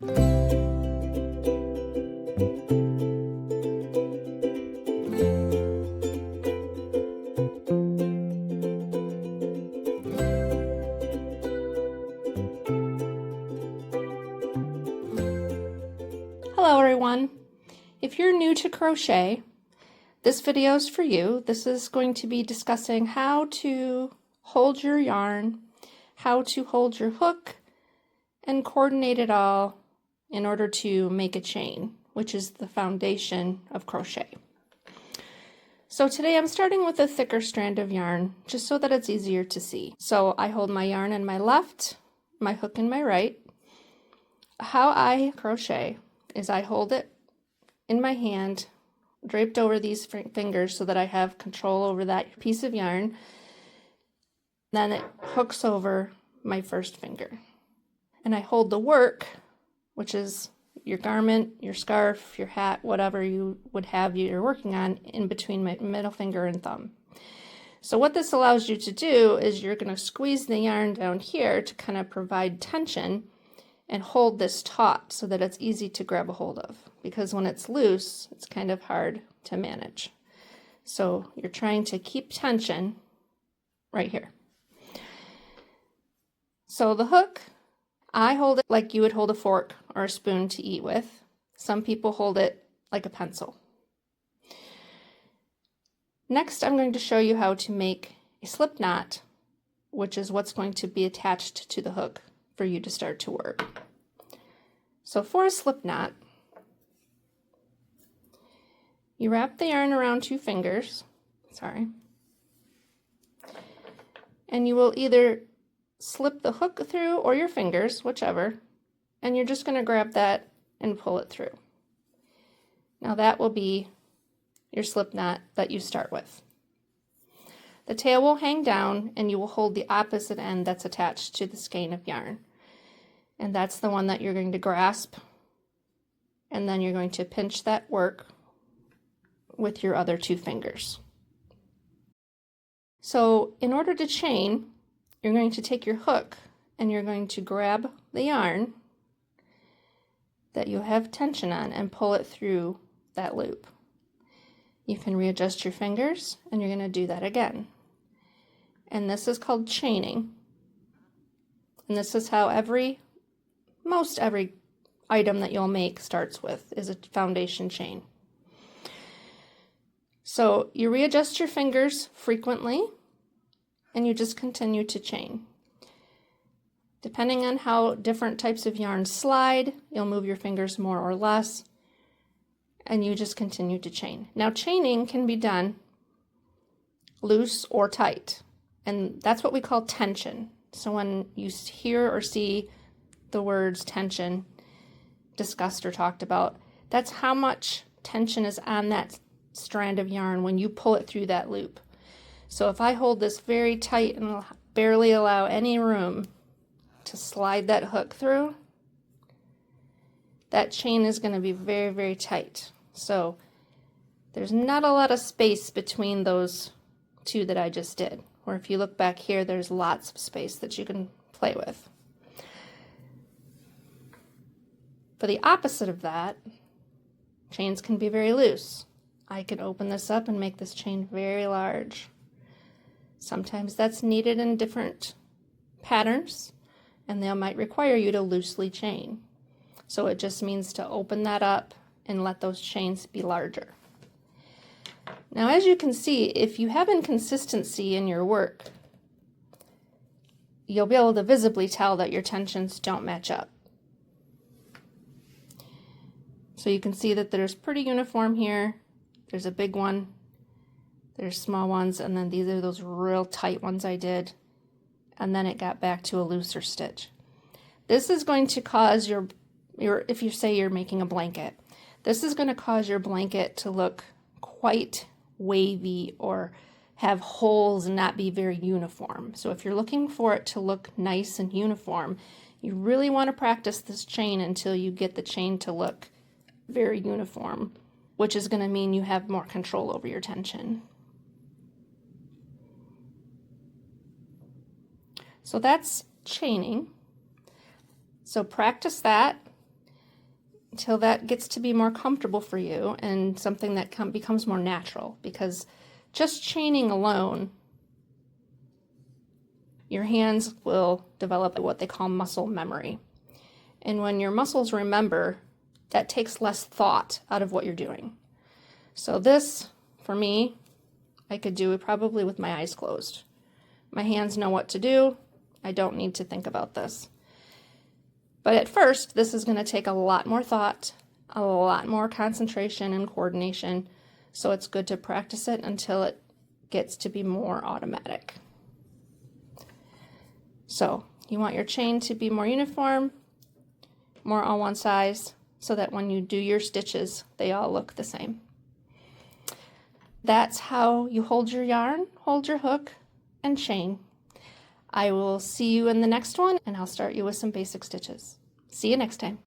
Hello everyone! If you're new to crochet, this video is for you. This is going to be discussing how to hold your yarn, how to hold your hook, and coordinate it all in order to make a chain, which is the foundation of crochet. So today I'm starting with a thicker strand of yarn, just so that it's easier to see. So I hold my yarn in my left, my hook in my right. How I crochet is I hold it in my hand, draped over these fingers so that I have control over that piece of yarn. Then it hooks over my first finger. And I hold the work, which is your garment, your scarf, your hat, whatever you would have you're working on, in between my middle finger and thumb. So what this allows you to do is you're going to squeeze the yarn down here to kind of provide tension and hold this taut so that it's easy to grab a hold of, because when it's loose, it's kind of hard to manage. So you're trying to keep tension right here. So the hook, I hold it like you would hold a fork or a spoon to eat with. Some people hold it like a pencil. Next, I'm going to show you how to make a slip knot, which is what's going to be attached to the hook for you to start to work. So for a slip knot, you wrap the yarn around 2 fingers, and you will either slip the hook through or your fingers, whichever, and you're just going to grab that and pull it through. Now that will be your slip knot that you start with. The tail will hang down and you will hold the opposite end that's attached to the skein of yarn. And that's the one that you're going to grasp, and then you're going to pinch that work with your other 2 fingers. So in order to chain, you're going to take your hook and you're going to grab the yarn that you have tension on and pull it through that loop. You can readjust your fingers and you're going to do that again. And this is called chaining. And this is how most every item that you'll make starts with, is a foundation chain. So you readjust your fingers frequently and you just continue to chain. Depending on how different types of yarn slide, you'll move your fingers more or less, and you just continue to chain. Now chaining can be done loose or tight, and that's what we call tension. So when you hear or see the words tension discussed or talked about, that's how much tension is on that strand of yarn when you pull it through that loop. So if I hold this very tight and barely allow any room to slide that hook through, that chain is going to be very, very tight. So there's not a lot of space between those 2 that I just did. Or if you look back here, there's lots of space that you can play with. For the opposite of that, chains can be very loose. I can open this up and make this chain very large. Sometimes that's needed in different patterns, and they might require you to loosely chain. So it just means to open that up and let those chains be larger. Now, as you can see, if you have inconsistency in your work, you'll be able to visibly tell that your tensions don't match up. So you can see that there's pretty uniform here. There's a big one, there's small ones, and then these are those real tight ones I did. And then it got back to a looser stitch. This is going to cause your if you say you're making a blanket, this is going to cause your blanket to look quite wavy or have holes and not be very uniform. So if you're looking for it to look nice and uniform, you really want to practice this chain until you get the chain to look very uniform, which is going to mean you have more control over your tension. So that's chaining. So practice that, until that gets to be more comfortable for you and something that becomes more natural, because just chaining alone, your hands will develop what they call muscle memory. And when your muscles remember, that takes less thought out of what you're doing. So this, for me, I could do it probably with my eyes closed. My hands know what to do. I don't need to think about this. But at first, this is going to take a lot more thought, a lot more concentration and coordination. So it's good to practice it until it gets to be more automatic. So you want your chain to be more uniform, more on one size, so that when you do your stitches, they all look the same. That's how you hold your yarn, hold your hook, and chain. I will see you in the next one, and I'll start you with some basic stitches. See you next time.